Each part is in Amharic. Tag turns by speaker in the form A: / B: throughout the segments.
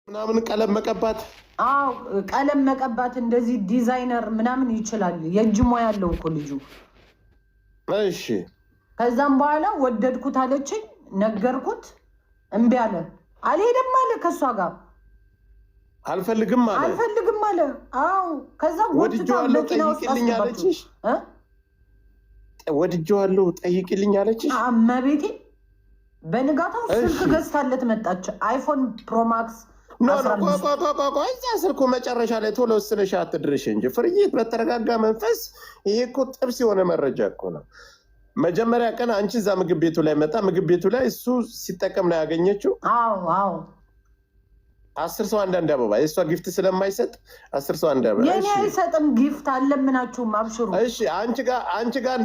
A: ምናምን ቀለም መቀባት
B: ቀለም መቀባት እንደዚህ ዲዛይነር ምናምን ይችላል። የእጅ ሙያ ያለው እኮ ልጁ።
A: እሺ
B: ከዛም በኋላ ወደድኩት አለችኝ፣ ነገርኩት፣ እምቢ አለ። አልሄድም አለ ከሷ ጋር
A: አልፈልግም
B: አለ። አዎ ከዛ
A: ወድጄዋለሁ ጠይቂልኝ አለችሽ? ወድጄዋለሁ ጠይቂልኝ አለችሽ?
B: እመቤቴ በንጋታው ስልክ ገዝታለት መጣች። አይፎን ፕሮማክስ
A: እዛ ስልኩ መጨረሻ ላይ ቶሎ ወስነሽ አትድርሽ እንጂ ፍርዬት፣ በተረጋጋ መንፈስ። ይሄ እኮ ጥብስ የሆነ መረጃ እኮ ነው። መጀመሪያ ቀን አንቺ እዛ ምግብ ቤቱ ላይ መጣ። ምግብ ቤቱ ላይ እሱ ሲጠቀም ነው ያገኘችው።
B: አዎ
A: 10 ሰው አንዳንድ አበባ። የእሷ ጊፍት ስለማይሰጥ 10 ሰው አንድ አበባ።
B: የኔ አይሰጥም ጊፍት አለምናችሁም፣ አብሽሩ።
A: እሺ አንቺ ጋር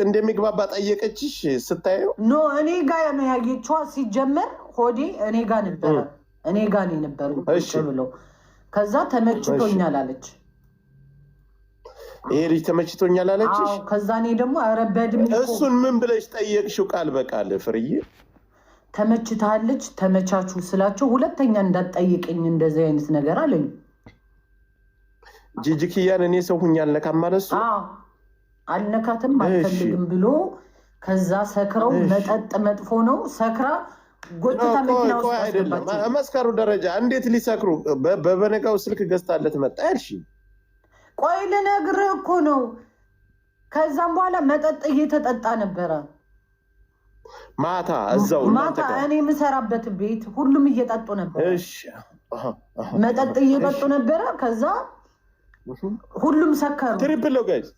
A: እንደሚግባባ ጠየቀችሽ ስታየው?
B: ኖ እኔ ጋር ነው ያየችዋ። ሲጀመር ሆዴ እኔ ጋር ነበረ፣ እኔ ጋር ነው የነበረው ብሎ ከዛ ተመችቶኛል አለች።
A: ይሄ ልጅ ተመችቶኛል አለችሽ?
B: አዎ። ከዛ እኔ ደግሞ ኧረ በእድሜ
A: እሱን ምን ብለሽ ጠየቅሽው? ቃል በቃል ፍርዬ
B: ተመችታለች፣ ተመቻቹ ስላቸው ሁለተኛ እንዳትጠይቀኝ እንደዚህ አይነት ነገር አለኝ።
A: ጂጂኪያን እኔ ሰው ሁኝ አልነካም ማለት እሱ?
B: አልነካትም አልፈልግም ብሎ ከዛ ሰክረው መጠጥ መጥፎ ነው ሰክራ ጎትታ መኪና ውስጥ አስገባቸው።
A: መስከሩ ደረጃ እንዴት ሊሰክሩ? በበነጋው ስልክ ገዝታለት መጣ ያልሽ?
B: ቆይ ልነግርህ እኮ ነው። ከዛም በኋላ መጠጥ እየተጠጣ ነበረ
A: ማታ እዛው
B: ማታ እኔ የምሰራበት ቤት ሁሉም እየጠጡ ነበር። መጠጥ እየጠጡ ነበረ። ከዛ ሁሉም ሰከሩ።
A: ትሪፕል ነው ጋይስ።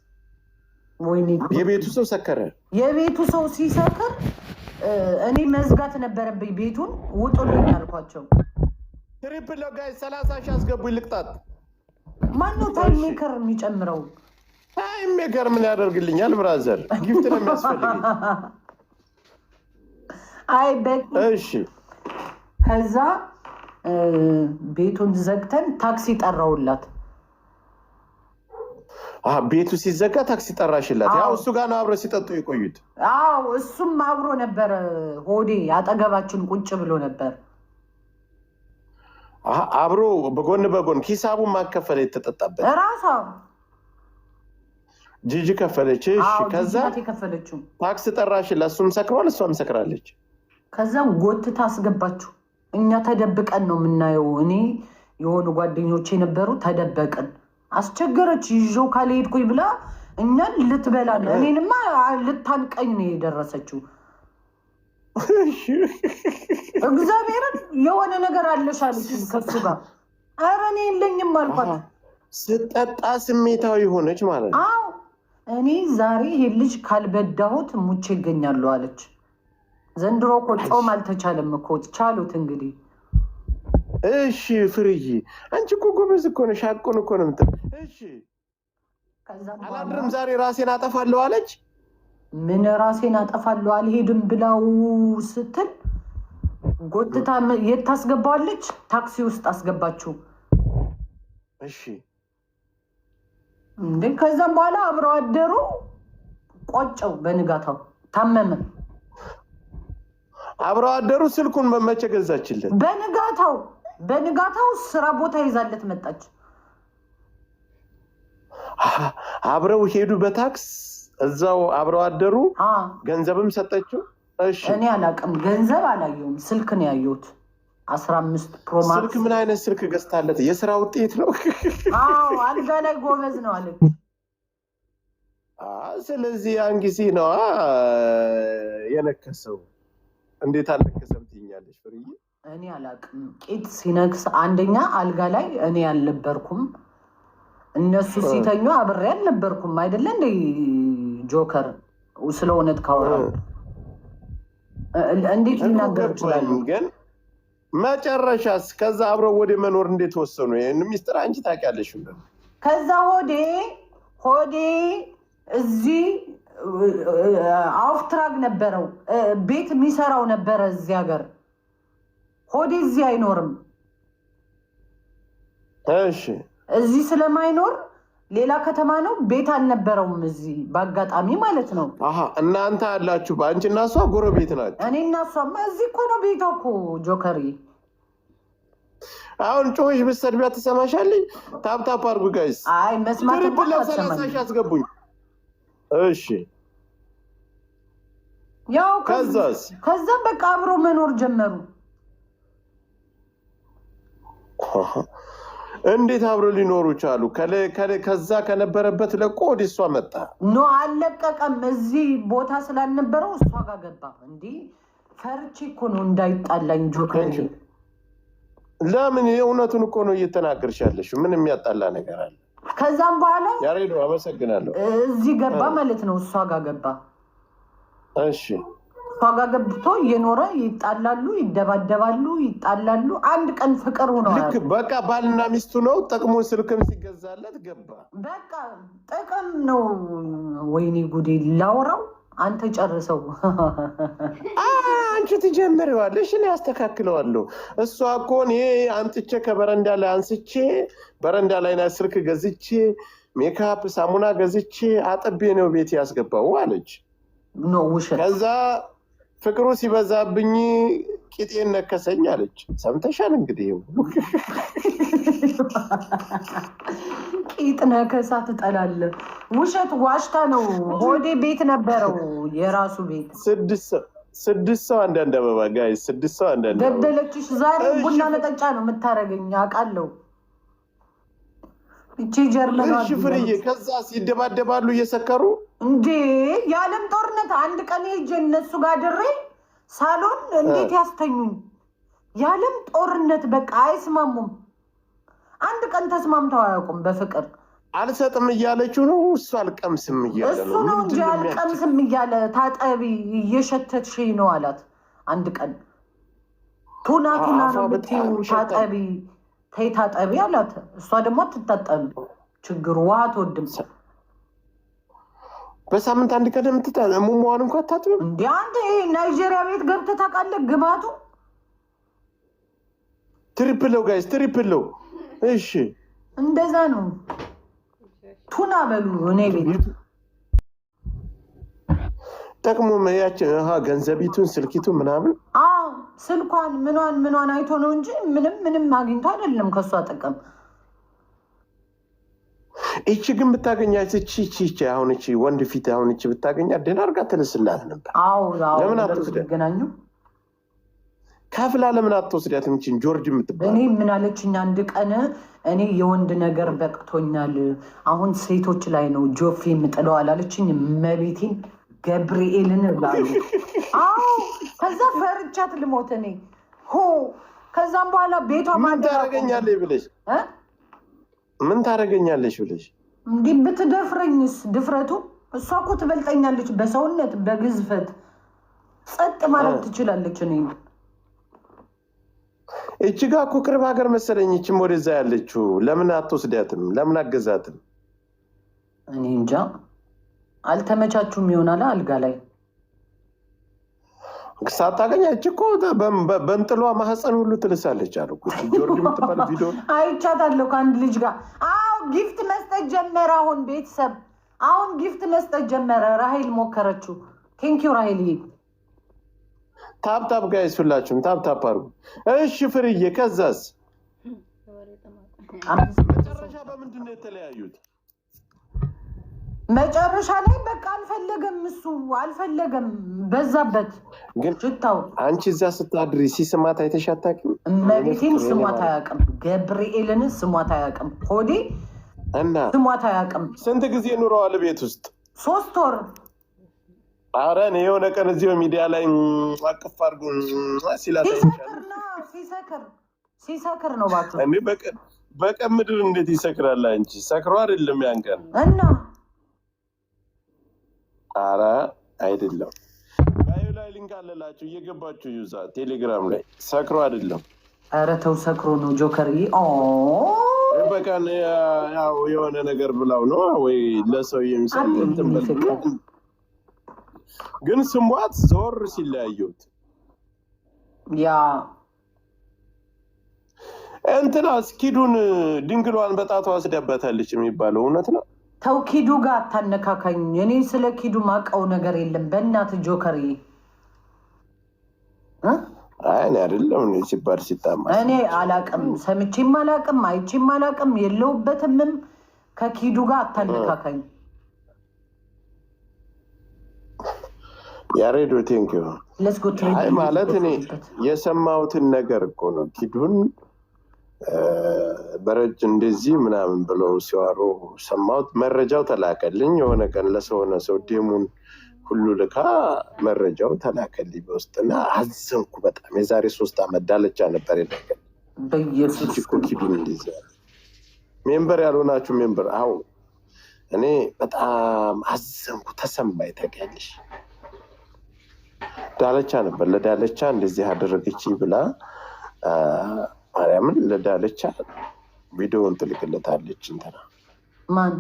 B: ወይኔ
A: የቤቱ ሰው ሰከረ።
B: የቤቱ ሰው ሲሰክር እኔ መዝጋት ነበረብኝ ቤቱን። ውጡልኝ አልኳቸው።
A: ትሪፕል ነው ጋይስ። 30 ሺህ አስገቡኝ ልቅጣት።
B: ማነው ታይም ሜከር የሚጨምረው?
A: ታይም ሜከር ምን ያደርግልኛል ብራዘር? ጊፍት ነው የሚያስፈልገኝ።
B: አይ በቃ
A: እሺ።
B: ከዛ ቤቱን ዘግተን ታክሲ ጠራውላት።
A: ቤቱ ሲዘጋ ታክሲ ጠራሽላት? ያው እሱ ጋር ነው አብረው ሲጠጡ የቆዩት?
B: አዎ እሱም አብሮ ነበር። ሆዴ አጠገባችን ቁጭ ብሎ ነበር።
A: አብሮ በጎን በጎን ሂሳቡን ማከፈል የተጠጣበት
B: ራሷ
A: ጂጂ ከፈለች። እሺ ከዛ
B: ከፈለችው
A: ታክስ ጠራሽላት። እሱም ሰክሯል፣ እሷም ሰክራለች።
B: ከዛ ጎትታ አስገባችሁ። እኛ ተደብቀን ነው የምናየው። እኔ የሆኑ ጓደኞች የነበሩ ተደበቅን። አስቸገረች። ይዤው ካልሄድኩኝ ብላ እኛን ልትበላ ነው። እኔንማ ልታንቀኝ ነው የደረሰችው። እግዚአብሔርን የሆነ ነገር አለሻለች ከሱ ጋር። ኧረ እኔ የለኝም አልኳት።
A: ስጠጣ ስሜታዊ ሆነች ማለት ነው።
B: አዎ እኔ ዛሬ ይሄ ልጅ ካልበዳሁት ሙቼ ይገኛሉ አለች። ዘንድሮ እኮ ጾም አልተቻለም እኮ ቻሉት እንግዲህ።
A: እሺ ፍርዬ አንቺ እኮ ጎበዝ እኮ ነሽ። ሻቁን እኮ ነው የምትል። እሺ አላድርም ዛሬ ራሴን አጠፋለሁ አለች።
B: ምን ራሴን አጠፋለሁ አልሄድም ብላው ስትል ጎትታ የት ታስገባዋለች? ታክሲ ውስጥ አስገባችው።
A: እሺ
B: እንዴ ከዛም በኋላ አብረው አደሩ። ቆጨው። በንጋታው ታመመ።
A: አብረው አደሩ። ስልኩን መቼ ገዛችለት?
B: በንጋታው ስራ ቦታ ይዛለት መጣች።
A: አብረው ሄዱ በታክስ እዛው አብረው አደሩ። ገንዘብም ሰጠችው። እሺ
B: እኔ አላውቅም፣ ገንዘብ አላየሁም። ስልክ ነው ያየሁት። 15 ፕሮማክስ።
A: ስልክ ምን አይነት ስልክ ገዝታለት? የስራ ውጤት ነው።
B: አዎ አልጋ ላይ ጎበዝ ነው አለች።
A: ስለዚህ ያን ጊዜ ነው የነከሰው። እንዴት አልነከሰም ትይኛለሽ ፍርዬ?
B: እኔ አላውቅም። ቂጥ ሲነክስ አንደኛ አልጋ ላይ እኔ አልነበርኩም። እነሱ ሲተኙ አብሬ አልነበርኩም። አይደለ እንደ ጆከር ስለ እውነት ካወራ እንዴት ሊናገር ይችላል?
A: ግን መጨረሻስ ከዛ አብረው ወደ መኖር እንዴት ወሰኑ? ይህን ሚስጥር አንቺ ታውቂያለሽ።
B: ከዛ ሆዴ እዚህ አውፍትራግ ነበረው፣ ቤት የሚሰራው ነበረ እዚህ ሀገር። ሆዴ እዚህ አይኖርም።
A: እሺ
B: እዚህ ስለማይኖር ሌላ ከተማ ነው። ቤት አልነበረውም እዚህ በአጋጣሚ ማለት ነው።
A: እናንተ አላችሁ በአንቺ እና እሷ ጎረቤት ናቸው።
B: እኔ እና እሷማ እዚህ እኮ ነው ቤቷ እኮ ጆከሪ።
A: አሁን ጮሽ ብትሰድቢያት ትሰማሻለች። ታፕታፕ አድርጉ ጋይስ።
B: አይ መስማት
A: ትሪፕል 30 ሺህ አስገቡኝ። እሺ
B: ያው
A: ከዛ
B: በቃ አብሮ መኖር ጀመሩ።
A: እንዴት አብሮ ሊኖሩ ቻሉ? ከዛ ከነበረበት ለቆ ወደ እሷ መጣ።
B: ኖ አልለቀቀም። እዚህ ቦታ ስላልነበረው እሷ ጋር ገባ። እንዴ ፈርቼ እኮ ነው እንዳይጣላኝ ጆከር።
A: ለምን የእውነቱን እኮ ነው እየተናገርሽ ያለሽው። ምን የሚያጣላ ነገር አለ?
B: ከዛም በኋላ
A: ያሬዶ አመሰግናለሁ።
B: እዚህ ገባ ማለት ነው። እሷ ጋር ገባ።
A: እሺ
B: እሷ ጋር ገብቶ እየኖረ ይጣላሉ፣ ይደባደባሉ፣ ይጣላሉ። አንድ ቀን ፍቅር ሆነዋል።
A: ልክ በቃ ባልና ሚስቱ ነው። ጥቅሙን ስልክም ሲገዛለት ገባ።
B: በቃ ጥቅም ነው። ወይኔ ጉዴ! ላውራው አንተ ጨርሰው።
A: አንቺ ትጀምሪዋለሽ፣ እኔ አስተካክለዋለሁ። እሷ እኮ እኔ አንጥቼ ከበረንዳ ላይ አንስቼ በረንዳ ላይ ስልክ ገዝቼ ሜካፕ ሳሙና ገዝቼ አጥቤ ነው ቤት ያስገባው አለች።
B: ኖ ውሸት።
A: ከዛ ፍቅሩ ሲበዛብኝ ቂጤን ነከሰኝ አለች። ሰምተሻል እንግዲህ።
B: ቂጥ ነከሳ ትጠላለህ። ውሸት ዋሽታ ነው። ሆዴ ቤት ነበረው፣ የራሱ ቤት።
A: 6 ሰው አንዳንድ አበባ ጋይ 6 ሰው አንዳንድ አበባ
B: ገደለችሽ። ዛሬ ቡና መጠጫ ነው የምታረገኝ አውቃለሁ። እቺ ጀርመን
A: እሺ ፍርዬ። ከዛ ሲደባደባሉ እየሰከሩ
B: እንዴ የዓለም ጦርነት። አንድ ቀን ሄጄ እነሱ ጋር ድሬ ሳሎን እንዴት ያስተኙኝ። የዓለም ጦርነት በቃ አይስማሙም። አንድ ቀን ተስማምተው አያውቁም በፍቅር።
A: አልሰጥም እያለችው ነው እሱ አልቀምስም እያለ
B: እሱ ነው እንጂ አልቀምስም እያለ ታጠቢ እየሸተትሽኝ ነው አላት። አንድ ቀን ቱና ነው ብትይው ታጠቢ ተይ ታጠቢ አላት። እሷ ደግሞ አትታጠቢ። ችግሩ ውሃ አትወድም።
A: በሳምንት አንድ ቀን የምትታጠብ ሙሟን እንኳን አታጥብም።
B: እንደ አንተ ናይጄሪያ ቤት ገብተህ ታውቃለህ? ግማቱ
A: ትሪፕል ነው ጋይስ፣ ትሪፕል ነው። እሺ
B: እንደዛ ነው። ቱና በሉ እኔ ቤት
A: ጠቅሞ ያችን ገንዘቢቱን ስልኪቱን ምናምን
B: ስልኳን ምኗን አይቶ ነው እንጂ ምንም አግኝቶ አይደለም ከሷ ጥቅም።
A: እቺ ግን ብታገኛት እቺ አሁን እቺ ወንድ ፊት አሁን እቺ ብታገኛት ደህና አድርጋ ትልስላት ነበር። ለምን አትወስዳት? ከፍላ ለምን አትወስዳትም? እቺን ጆርጅ የምትባል
B: እኔ ምን አለችኝ አንድ ቀን፣ እኔ የወንድ ነገር በቅቶኛል፣ አሁን ሴቶች ላይ ነው ጆፌ የምጥለው አላለችኝ። መቤቴን ገብርኤልን ብላሉ። ከዛ ፈርቻት ልሞት እኔ ከዛም በኋላ ቤቷ
A: ምን ታደርገኛለች ብለሽ
B: እንዲህ ብትደፍረኝስ? ድፍረቱ እሷ እኮ ትበልጠኛለች በሰውነት በግዝፈት። ጸጥ ማለት ትችላለች። እኔ
A: እቺ ጋ እኮ ቅርብ ሀገር መሰለኝ። እችም ወደዛ ያለችው ለምን አትወስዳትም? ለምን አገዛትም?
B: እኔ እንጃ። አልተመቻቹም ይሆናል አልጋ ላይ
A: ሳታገኛች እኮ በእንጥሏ ማህፀን ሁሉ ትልሳለች አሉ። ጆርጅ የምትባል ቪዲዮ
B: አይቻታለሁ ከአንድ ልጅ ጋር። ጊፍት መስጠት ጀመረ። አሁን ቤተሰብ ጊፍት መስጠት ጀመረ። ራሄል ሞከረችው። ቴንኪው ራሄል።
A: ታፕታፕ ጋይስ ሁላችሁም ታፕታፕ አድርጉ። እሺ ፍርዬ፣ ከዛስ መጨረሻ በምንድን ነው የተለያዩት?
B: መጨረሻ ላይ በቃ አልፈለገም፣ እሱ አልፈለገም፣ በዛበት
A: ግን
B: ሽታው።
A: አንቺ እዛ ስታድሪ ሲስማት አይተሽ አታውቂም?
B: እመቤቴን ስሟት አያውቅም። ገብርኤልን ስሟት አያውቅም። ሆዴ
A: እና
B: ስሟት አያውቅም።
A: ስንት ጊዜ ኑረዋል ቤት ውስጥ?
B: 3 ወር።
A: ኧረ እኔ የሆነ ቀን እዚሁ ሚዲያ ላይ አቅፍ አድርጎ ሲላት
B: ሲሰክር ነው ባቱ።
A: እኔ በቀን ምድር እንዴት ይሰክራል? አንቺ ሰክሮ አይደለም ያን ቀን
B: እና
A: ኧረ አይደለም። ጋዩ ላይ ሊንክ አለላችሁ እየገባችሁ ዩዛ ቴሌግራም ላይ ሰክሮ አይደለም።
B: ኧረ ተው ሰክሮ ነው ጆከርዬ።
A: በቀን ያው የሆነ ነገር ብላው ነው ወይ ለሰው የሚሰጥ እንትን ግን ስሟት ዞር ሲለያዩት
B: ያ
A: እንትና ኪዱን ድንግሏን በጣቷ አስደባታለች የሚባለው እውነት ነው?
B: ተው ኪዱ ጋር አታነካካኝ። እኔ ስለ ኪዱ ማውቀው ነገር የለም። በእናትህ ጆከርዬ
A: አይ አይደለም ሲባል ሲጣማ
B: እኔ አላቅም፣ ሰምቼም አላቅም፣ አይቼም አላቅም፣ የለውበትምም። ከኪዱ ጋር አታነካካኝ።
A: ያሬዶ ቴንኪዩ። አይ ማለት እኔ የሰማሁትን ነገር እኮ ነው። ኪዱን በረጅ እንደዚህ ምናምን ብለው ሲዋሩ ሰማሁት። መረጃው ተላከልኝ የሆነ ቀን ለሰሆነ ሰው ዴሙን ሁሉ ልካ መረጃው ተላከልኝ በውስጥና አዘንኩ በጣም። የዛሬ 3 ዓመት ዳለቻ ነበር የነገር
B: በኢየሱስ
A: እኮ ኪዱን እንደዚህ ሜምበር ያልሆናችሁ ሜምበር አው እኔ በጣም አዘንኩ፣ ተሰማኝ። ታውቂያለሽ ዳለቻ ነበር ለዳለቻ እንደዚህ አደረገች ብላ ማርያምን ለዳለቻ ቪዲዮውን ትልክለታለች። እንትና
B: ማን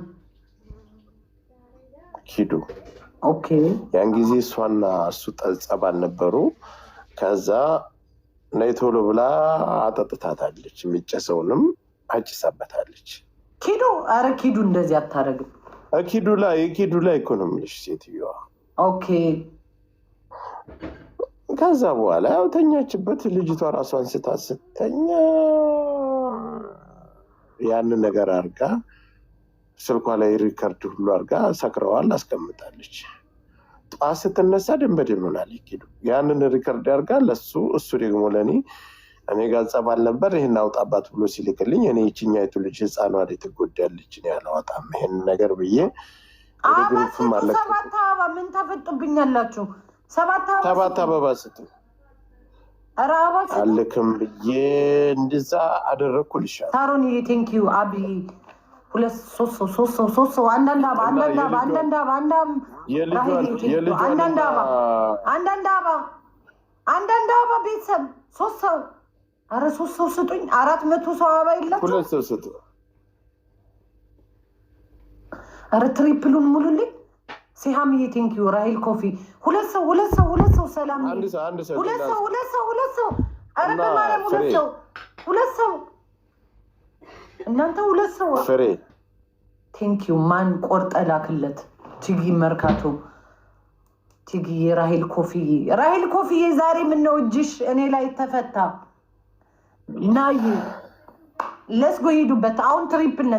A: ኪዱ።
B: ኦኬ
A: ያን ጊዜ እሷና እሱ ጠጸባል ነበሩ። ከዛ ነይ ቶሎ ብላ አጠጥታታለች፣ የሚጨሰውንም አጭሳበታለች።
B: ኪዱ አረ ኪዱ እንደዚህ አታረግም።
A: ኪዱ ላይ እኮ ነው የምልሽ ሴትዮዋ።
B: ኦኬ
A: ከዛ በኋላ ያው ተኛችበት። ልጅቷ ራሷን ስተኛ ያንን ነገር አርጋ ስልኳ ላይ ሪከርድ ሁሉ አርጋ ሰክረዋል አስቀምጣለች። ጠዋት ስትነሳ ደም በደም ሆናለች ኪዱ። ያንን ሪከርድ አርጋ ለሱ እሱ ደግሞ ለእኔ እኔ ጋር ጸባል ነበር ይህን አውጣባት ብሎ ሲልክልኝ እኔ ይችኛይቱ ልጅ ህፃኗ ላይ ትጎዳለች እኔ አላወጣም ይሄን ነገር ብዬ
B: ግሩፕም አለ። 7 አበባ ምን ታፈጡብኛላችሁ? 7
A: አበባ ስትል አልክም ብዬ እንደዛ አደረግኩልሻል።
B: ታሮን ቴንኪዩ አቢ 2 3 አንዳንድ አበባ ቤተሰብ 3 ሰው አረ 3 ሰው ስጡኝ። 400 ሰው አበባ የላችሁ
A: 2 ሰው ስጡ።
B: አረ ትሪፕሉን ሙሉልኝ። ሲሃምዬ ቴንኪዩ ራሂል ኮፊ 2 ሰው ሰላም።
A: አንድ ሰው
B: 2 ሰው አረ በማርያም 2 ሰው እናንተ 2 ሰው
A: ፍሬ
B: ቴንኪዩ። ማን ቆርጠ ላክለት? ቲጊ መርካቶ ቲጊ ራሂል ኮፊዬ ዛሬ ምነው እጅሽ እኔ ላይ ተፈታ? ናይ ለስ ጎ ሂዱበት። አሁን ትሪፕል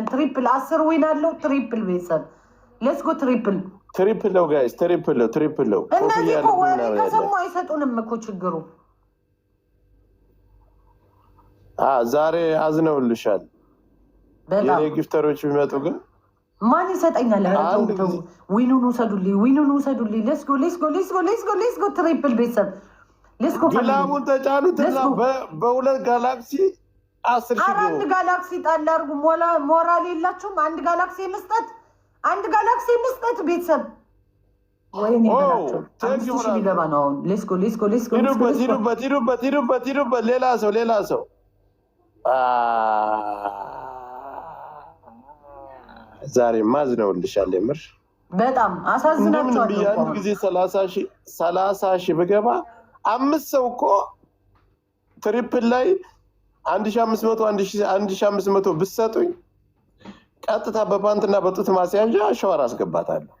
B: 10 ዊን አለው። ትሪፕል ቤተሰብ ለስ ጎ ትሪፕል
A: ነው ጋይስ፣ ትሪፕል ነው።
B: እነዚህ እኮ ወሬ ከሰሙ አይሰጡንም እኮ ችግሩ።
A: ዛሬ አዝነውልሻል። የኔ ጊፍተሮች ቢመጡ ግን
B: ማን ይሰጠኛል? ዊኑን ውሰዱልኝ። ሌስ ጎ ትሪፕል ቤተሰብ ሌስ ጎ።
A: ግላሙን ተጫኑት በ2 ጋላክሲ 10 ሺህ
B: አንድ ጋላክሲ ጣል አድርጉ። ሞራል የላችሁም? አንድ ጋላክሲ መስጠት ቤተሰብ ወይኔ በላቸው። 5 ሺህ ሊገባ ነው አሁን። ሌስ ጎ
A: ሂዱበት። ሌላ ሰው ዛሬ ማዝነውልሻል። የምር
B: በጣም አሳዝናቸዋለሁ።
A: አንድ ጊዜ 30 ሺህ ብገባ 5 ሰው እኮ ትሪፕል ላይ 1500 ብትሰጡኝ ቀጥታ በፓንትና በጡት ማስያዣ ሸዋር አስገባታለሁ።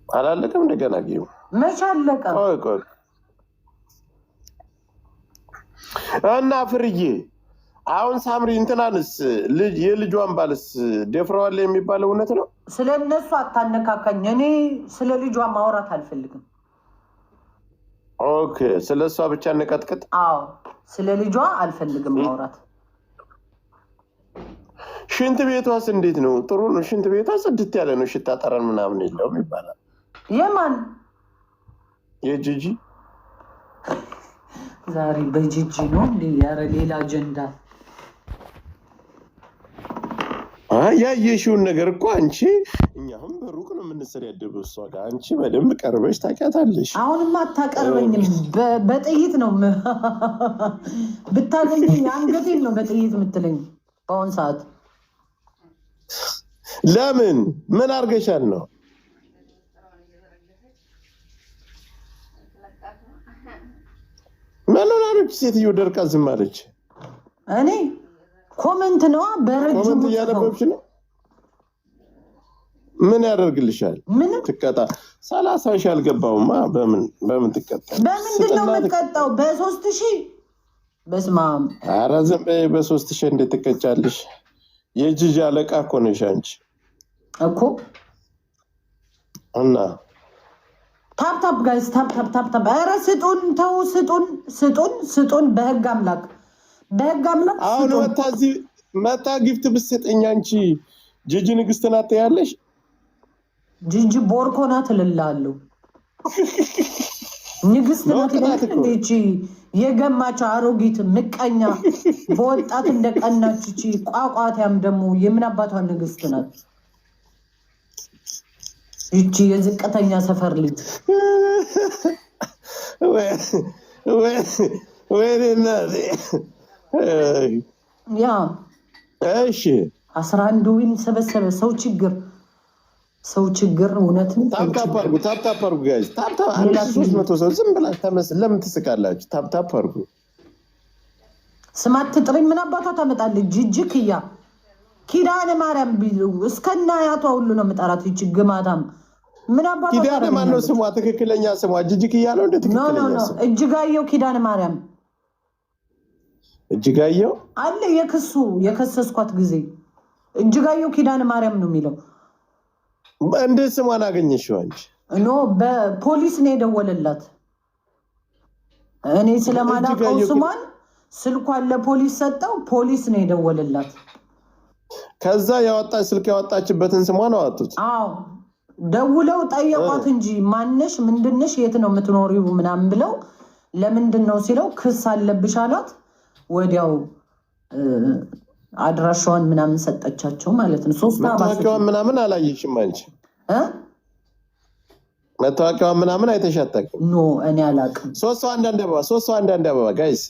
A: አላለቀም። እንደገና ጊዜ
B: መቼ አለቀ?
A: ቆይ እና ፍርዬ አሁን ሳምሪ እንትናንስ የልጇን ባልስ ደፍረዋል የሚባለው እውነት ነው?
B: ስለ እነሱ አታነካካኝ። እኔ ስለ ልጇ ማውራት አልፈልግም።
A: ኦኬ፣ ስለ እሷ ብቻ እንቀጥቅጥ።
B: አዎ፣ ስለ ልጇ አልፈልግም ማውራት።
A: ሽንት ቤቷስ እንዴት ነው? ጥሩ ነው። ሽንት ቤቷ ጽድት ያለ ነው። ሽታ ጠረን ምናምን የለውም ይባላል።
B: የማን?
A: የጂጂ።
B: ዛሬ በጂጂ ነው እንዴ? ያረ ሌላ አጀንዳ።
A: ያየሽውን ነገር እኮ አንቺ እኛም በሩቅ ነው የምንሰዳደበው እሷ ጋር። አንቺ በደንብ ቀርበሽ ታውቂያታለሽ።
B: አሁንማ አታቀርበኝም። በጥይት ነው ብታገኘኝ አንገቴን ነው በጥይት የምትለኝ በአሁን ሰዓት።
A: ለምን? ምን አድርገሻል ነው? ምን ሆናለች ሴትዮ? ደርቃ ዝም አለች።
B: እኔ ኮመንት ነዋ በረጅሙ
A: ኮመንት እያነበብሽ ነው። ምን ያደርግልሻል?
B: ምን
A: ትቀጣ 30 ሺህ አልገባውማ። በምን ትቀጣ?
B: በምንድን ነው የምትቀጣው? በ3000 በስመ አብ።
A: ኧረ ዝም በይ። በ3000 እንዴት ትቀጫለሽ? የጂጂ አለቃ እኮ ነሽ አንቺ
B: እኮ።
A: እና
B: ታፕ ጋይስ ታፕ። ኧረ ስጡን፣ ተው ስጡን። በህግ አምላክ
A: አሁን መታ ጊፍት ብትሰጠኝ አንቺ ጂጂ ንግስት ናት ያለሽ።
B: ጂጂ ቦርኮ ናት እልልሃለሁ። ንግስት ናት እንዴ? የገማች አሮጊት ምቀኛ በወጣት እንደቀናች እቺ ቋቋታም ደግሞ የምን አባቷ ንግስት ናት? እቺ የዝቅተኛ ሰፈር ልጅ
A: ወይኔና
B: ያ
A: እሺ
B: 11 ዊን ሰበሰበ። ሰው ችግር እውነት ነው።
A: ታፕ አድርጉ ጋይስ። ታፕ 300 ሰው ዝም ብላችሁ ተመስል ለምን ትስቃላችሁ? ታፕ አድርጉ።
B: ስማት ጥሪ ምን አባቷ ታመጣለች? ጂጂ ኪዳነ ማርያም ቢሉ እስከና ያቷ ሁሉ ነው መጣራት። ይቺ ግማታም ምን አባቷ
A: ኪዳነ ማን ነው ስሟ? ትክክለኛ ስሟ ጂጂ ነው እንዴ? ትክክለኛ
B: ስሟ እጅጋየሁ ኪዳነ ማርያም።
A: እጅጋየሁ
B: አለ የከሰስኳት ጊዜ እጅጋየሁ ኪዳነ ማርያም ነው የሚለው።
A: እንዴት ስሟን አገኘሽው አንቺ?
B: ኖ በፖሊስ ነው የደወለላት። እኔ ስለማላውቀው ስሟን ስልኳን ለፖሊስ ሰጠው። ፖሊስ ነው የደወለላት።
A: ከዛ ስልክ ያወጣችበትን ስሟን አወጡት።
B: አዎ ደውለው ጠየቋት እንጂ ማነሽ፣ ምንድነሽ፣ የት ነው የምትኖሪው ምናምን ብለው ለምንድን ነው ሲለው ክስ አለብሽ አሏት። ወዲያው አድራሻዋን ምናምን ሰጠቻቸው ማለት ነው።
A: መታወቂያዋን ምናምን አላየሽም አንቺ? መታወቂያዋን ምናምን አይተሽ አታውቂም?
B: ኖ እኔ አላውቅም።
A: ሶስት ሰው አንዳንድ አበባ ጋይስ።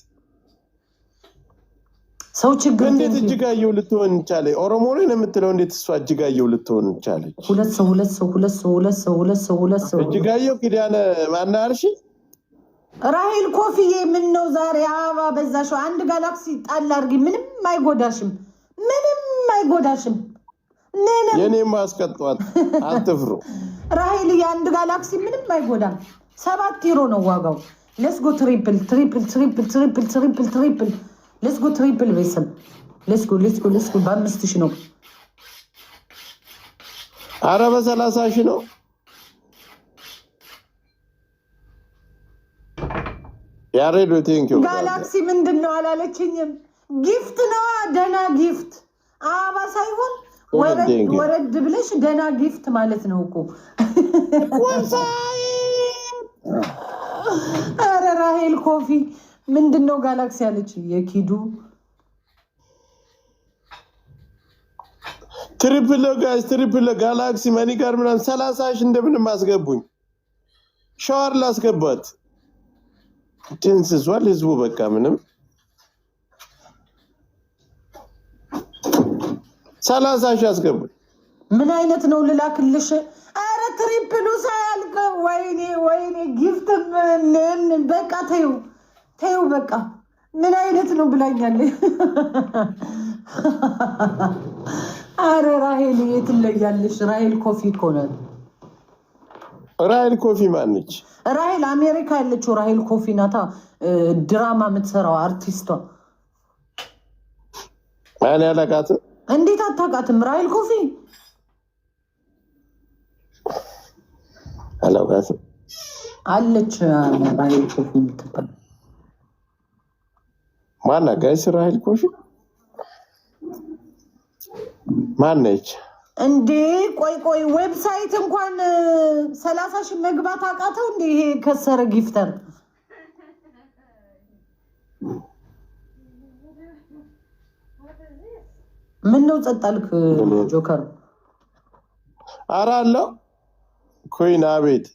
B: ሰው ችግር
A: እንዴት እጅጋየሁ ልትሆን ቻለ? ኦሮሞ ነው የምትለው እንዴት እሷ እጅጋየሁ ልትሆን ቻለች?
B: ሁለት ሰው
A: እጅጋየሁ ኪዳነ ማን አልሽ?
B: ራሄል ኮፍዬ ምን ነው ዛሬ አበባ በዛሽው? አንድ ጋላክሲ ጣል አድርጊ። ምንም አይጎዳሽም።
A: የኔም ማስቀጧት አትፍሩ።
B: ራሄል የአንድ ጋላክሲ ምንም አይጎዳም። 7 ዩሮ ነው ዋጋው። ለስጎ ትሪፕል ለስጎ ትሪፕል ቤተሰብ ለስጎ በ5,000 ነው።
A: ኧረ በ30,000 ነው። ያሬዶ ቴንኪው።
B: ጋላክሲ ምንድን ነው አላለችኝም። ጊፍት ነው። ደና ጊፍት አበባ ሳይሆን ወረድ ብለሽ ደና ጊፍት ማለት ነው እኮ። ኧረ ራሄል ኮፊ ምንድን ነው ጋላክሲ አለች። የኪዱ
A: ትሪፕል ጋላክሲ መኒ ጋር ምናምን 30,000 እንደምንም አስገቡኝ። ሻወር ላስገባት ትንስሷል ህዝቡ። በቃ ምንም 30,000 አስገቡኝ።
B: ምን አይነት ነው ልላክልሽ? አረ ትሪፕሉ ሳያልቅ ወይኔ ጊፍት በቃ ተይው በቃ ምን አይነት ነው ብላኛለች። አረ ራሄል የትለያለሽ? ራሄል ኮፊ እኮ ናት።
A: ራሄል ኮፊ ማነች?
B: ራሄል አሜሪካ ያለችው ራሄል ኮፊ ናታ። ድራማ የምትሰራው አርቲስቷ።
A: ማን ያላቃት?
B: እንዴት አታውቃትም? ራሄል ኮፊ
A: አላውቃትም።
B: አለች ራሄል ኮፊ የምትባል
A: ማና ጋይስ? ራሄል ኮፊ ማነች
B: እንዴ? ቆይ ዌብሳይት እንኳን 30,000 መግባት አቃተው እንዴ? ይሄ ከሰረ ጊፍተር ምን ነው ጸጣልክ? ጆከር
A: ኧረ አለው ኮይና ቤት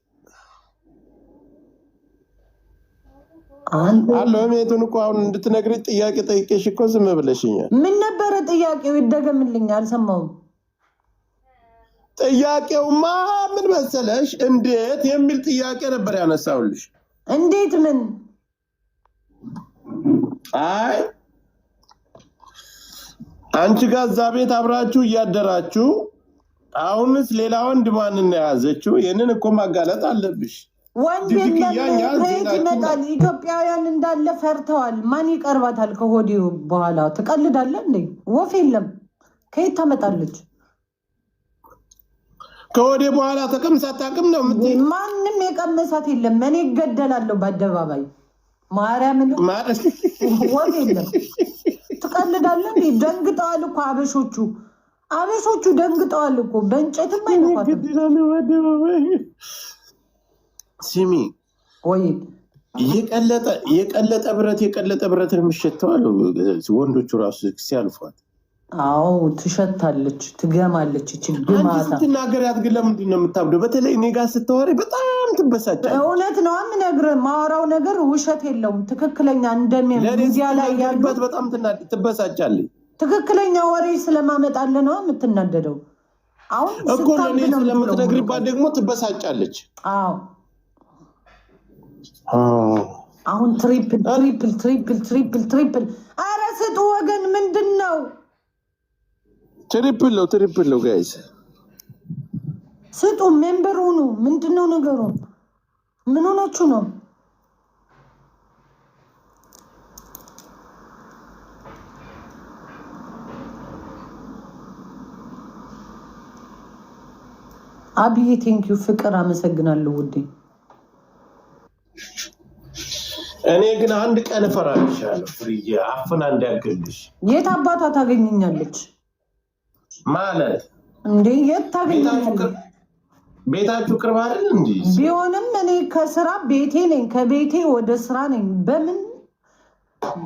A: አለው። ሜቱን እኮ አሁን እንድትነግሪኝ ጥያቄ ጠይቄሽ እኮ ዝም ብለሽኛል።
B: ምን ነበረ ጥያቄው? ይደገምልኝ፣ አልሰማሁም።
A: ጥያቄውማ ምን መሰለሽ? እንዴት የሚል ጥያቄ ነበር ያነሳውልሽ።
B: እንዴት ምን?
A: አይ አንቺ ጋር እዛ ቤት አብራችሁ እያደራችሁ አሁንስ ሌላ ወንድ ማንን የያዘችው? ይህንን እኮ ማጋለጥ አለብሽ።
B: ወንድ ይመጣል። ኢትዮጵያውያን እንዳለ ፈርተዋል። ማን ይቀርባታል? ከሆዴ በኋላ ትቀልዳለህ እንዴ? ወፍ የለም። ከየት ታመጣለች?
A: ከወዴ በኋላ ተቀምሳ አታውቅም ነው የምትይ?
B: ማንም የቀመሳት የለም። እኔ እገደላለሁ በአደባባይ ማርያምን። ወፍ የለም። ትቀልዳለህ እንዴ? ደንግጠዋል እኮ አበሾቹ ደንግጠዋል እኮ። በእንጨትም አይነኳትም።
A: ሲሚ
B: ወይ
A: የቀለጠ ብረት የምሸተዋል ወንዶቹ ራሱ ሲያልፏት።
B: አዎ ትሸታለች፣ ትገማለች።
A: አንቺ ስትናገሪያት ግን ለምንድን ነው የምታብደው? በተለይ እኔ ጋር ስትወሪ በጣም ትበሳጫለች።
B: እውነት ነው የምነግርህ፣ ማወራው ነገር ውሸት የለውም። ትክክለኛ እንደሚያ ላይ ያሉት
A: በጣም ትበሳጫለች።
B: ትክክለኛ ወሬ ስለማመጣለ ነው የምትናደደው። አሁን
A: እኮ ለእኔ ስለምትነግሪባት ደግሞ ትበሳጫለች።
B: አዎ አሁን ትሪፕል ኧረ ስጡ ወገን። ምንድን ነው
A: ትሪፕል ነው ጋይስ?
B: ስጡ፣ ሜምበር ሁኑ። ምንድን ነው ነገሩ? ምን ሆናችሁ ነው? አብዬ ቴንኪዩ ፍቅር፣ አመሰግናለሁ ውዴ።
A: እኔ ግን አንድ ቀን እፈራልሻለሁ ፍርዬ፣ አፍና እንዲያገልሽ።
B: የት አባቷ ታገኘኛለች
A: ማለት
B: እንዴ? የት ታገኘኛለች?
A: ቤታችሁ ቅርብ አይደል እንዴ?
B: ቢሆንም እኔ ከስራ ቤቴ ነኝ፣ ከቤቴ ወደ ስራ ነኝ።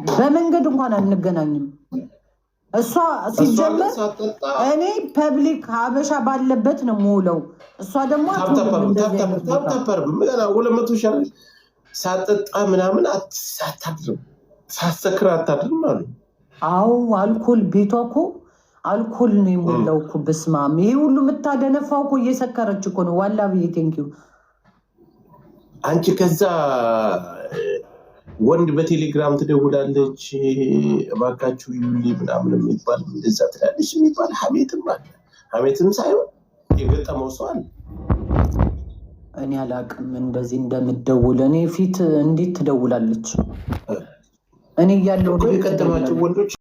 B: በመንገድ እንኳን አንገናኝም። እሷ ሲጀመር እኔ ፐብሊክ ሀበሻ ባለበት ነው የምውለው። እሷ ደግሞ
A: ታፕታፐር 200 ሺህ ሳጠጣ ምናምን ሳታድርም ሳሰክር አታድርም አሉ።
B: አዎ አልኮል ቤቷ እኮ አልኮል ነው የሞላው እኮ። በስመ አብ! ይሄ ሁሉ የምታደነፋው እኮ እየሰከረች እኮ ነው። ዋላ ብዬ ቴንኪው።
A: አንቺ ከዛ ወንድ በቴሌግራም ትደውላለች፣ እባካችሁ ዩሊ ምናምን የሚባል እንደዛ ትላለች የሚባል ሀሜትም አለ። ሀሜትም ሳይሆን የገጠመው ሰው አለ።
B: እኔ አላቅም እንደዚህ እንደምትደውል። እኔ ፊት እንዴት ትደውላለች? እኔ እያለሁ
A: የቀደማቸው ወንዶች